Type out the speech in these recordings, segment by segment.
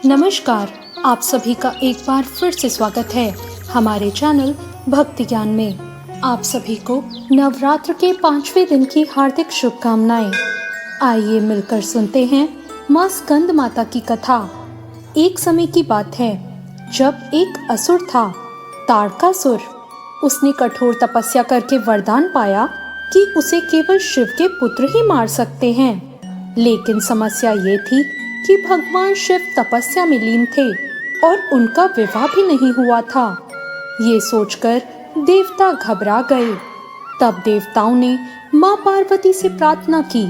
नमस्कार, आप सभी का एक बार फिर से स्वागत है हमारे चैनल भक्ति ज्ञान में। आप सभी को नवरात्र के 5वें दिन की हार्दिक शुभकामनाएं। आइए मिलकर सुनते हैं माँ स्कंद माता की कथा। एक समय की बात है जब एक असुर था, ताड़कासुर। उसने कठोर तपस्या करके वरदान पाया कि उसे केवल शिव के पुत्र ही मार सकते हैं। लेकिन समस्या ये थी कि भगवान शिव तपस्या में लीन थे और उनका विवाह भी नहीं हुआ था। ये सोचकर देवता घबरा गए। तब देवताओं ने माँ पार्वती से प्रार्थना की।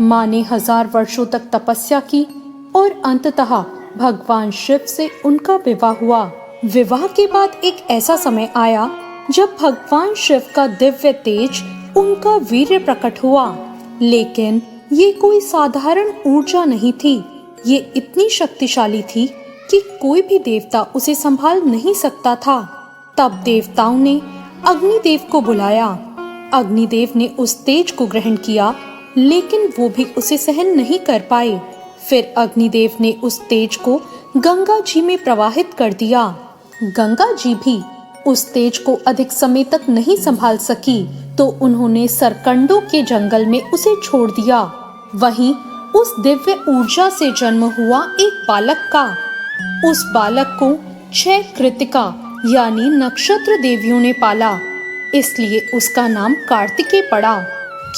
माँ ने 1000 वर्षों तक तपस्या की और अंततः भगवान शिव से उनका विवाह हुआ। विवाह के बाद एक ऐसा समय आया जब भगवान शिव का दिव्य तेज, उनका वीर्य प्रकट हुआ। लेकिन ये कोई साधारण ऊर्जा नहीं थी। ये इतनी शक्तिशाली थी कि कोई भी देवता उसे संभाल नहीं सकता था। तब देवताओं ने अग्निदेव को बुलाया। अग्निदेव ने उस तेज को ग्रहण किया, लेकिन वो भी उसे सहन नहीं कर पाए। फिर अग्निदेव ने उस तेज को गंगा जी में प्रवाहित कर दिया। गंगा जी भी उस तेज को अधिक समय तक नहीं संभाल सकी, तो उन्होंने सरकंडों के जंगल में उसे छोड़ दिया। वहीं उस दिव्य ऊर्जा से जन्म हुआ एक बालक का। उस बालक को 6 कृतिका यानी नक्षत्र देवियों ने पाला, इसलिए उसका नाम कार्तिकेय पड़ा।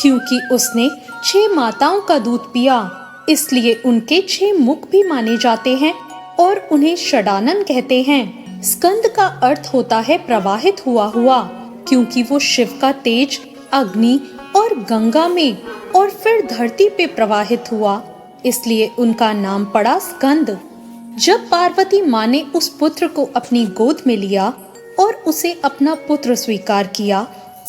क्योंकि उसने 6 माताओं का दूध पिया, इसलिए उनके 6 मुख भी माने जाते हैं और उन्हें षडानन कहते हैं। स्कंद का अर्थ होता है प्रवाहित हुआ हुआ, क्योंकि वो शिव का तेज अग्नि और गंगा में और फिर धरती पे प्रवाहित हुआ, इसलिए उनका नाम पड़ा स्कंद। जब पार्वती माँ ने उस पुत्र को अपनी गोद में लिया और उसे अपना पुत्र स्वीकार किया,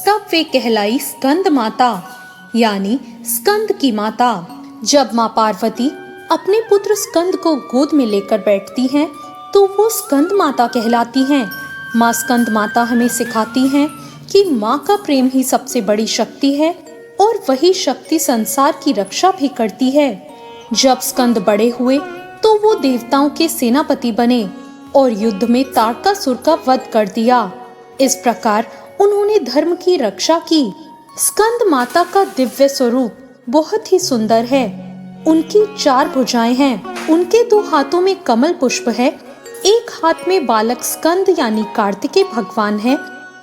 तब वे कहलाई स्कंद माता, यानी स्कंद की माता। जब माँ पार्वती अपने पुत्र स्कंद को गोद में लेकर बैठती हैं, तो वो स्कंद माता कहलाती हैं। माँ स्कंद माता हमें सिखाती हैं कि माँ का प्रेम ही सबसे बड़ी शक्ति है और वही शक्ति संसार की रक्षा भी करती है। जब स्कंद बड़े हुए तो वो देवताओं के सेनापति बने और युद्ध में ताड़कासुर का वध कर दिया। इस प्रकार उन्होंने धर्म की रक्षा की। स्कंद माता का दिव्य स्वरूप बहुत ही सुंदर है। उनकी 4 भुजाएं हैं। उनके 2 हाथों में कमल पुष्प है, एक हाथ में बालक स्कंद यानी कार्तिकेय भगवान है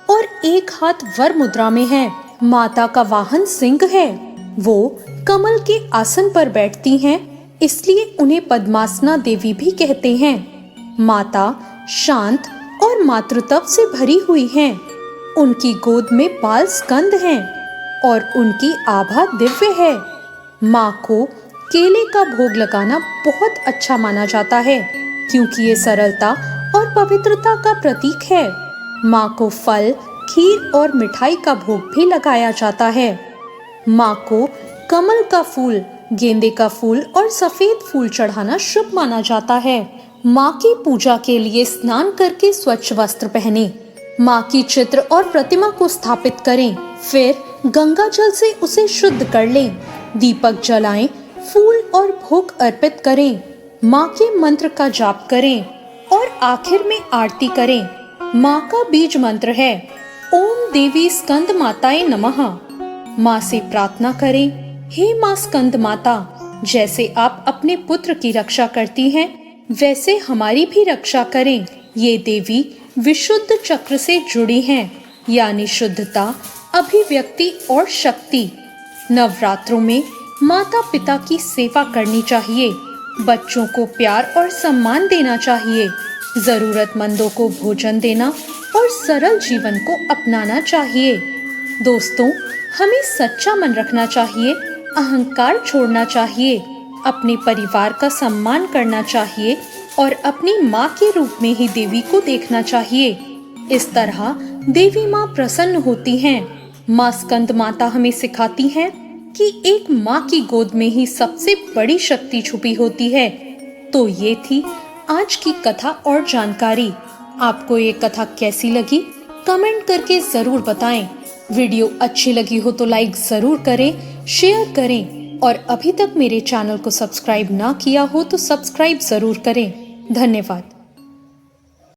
और एक हाथ वर मुद्रा में है। माता का वाहन सिंह है। वो कमल के आसन पर बैठती हैं, इसलिए उन्हें पद्मासना देवी भी कहते हैं। माता शांत और मातृत्व से भरी हुई हैं। उनकी गोद में बाल स्कंद हैं और उनकी आभा दिव्य है। माँ को केले का भोग लगाना बहुत अच्छा माना जाता है, क्योंकि ये सरलता और पवित्रता का प्रतीक है। माँ को फल, खीर और मिठाई का भोग भी लगाया जाता है। माँ को कमल का फूल, गेंदे का फूल और सफेद फूल चढ़ाना शुभ माना जाता है। माँ की पूजा के लिए स्नान करके स्वच्छ वस्त्र पहने, माँ की चित्र और प्रतिमा को स्थापित करें, फिर गंगा जल से उसे शुद्ध कर लें, दीपक जलाएं, फूल और भोग अर्पित करें, माँ के मंत्र का जाप करें और आखिर में आरती करें। माँ का बीज मंत्र है ओम देवी स्कंद माताए नमः। माँ से प्रार्थना करें, हे माँ स्कंद माता, जैसे आप अपने पुत्र की रक्षा करती हैं, वैसे हमारी भी रक्षा करें। ये देवी विशुद्ध चक्र से जुड़ी हैं, यानी शुद्धता, अभिव्यक्ति और शक्ति। नवरात्रों में माता पिता की सेवा करनी चाहिए, बच्चों को प्यार और सम्मान देना चाहिए, जरूरतमंदों को भोजन देना और सरल जीवन को अपनाना चाहिए। दोस्तों, हमें सच्चा मन रखना चाहिए, अहंकार छोड़ना चाहिए, अपने परिवार का सम्मान करना चाहिए और अपनी माँ के रूप में ही देवी को देखना चाहिए। इस तरह देवी माँ प्रसन्न होती हैं। माँ स्कंद माता हमें सिखाती हैं कि एक माँ की गोद में ही सबसे बड़ी शक्ति छुपी होती है। तो ये थी आज की कथा और जानकारी। आपको ये कथा कैसी लगी, कमेंट करके जरूर बताएं। वीडियो अच्छी लगी हो तो लाइक जरूर करें, शेयर करें और अभी तक मेरे चैनल को सब्सक्राइब ना किया हो तो सब्सक्राइब जरूर करें। धन्यवाद।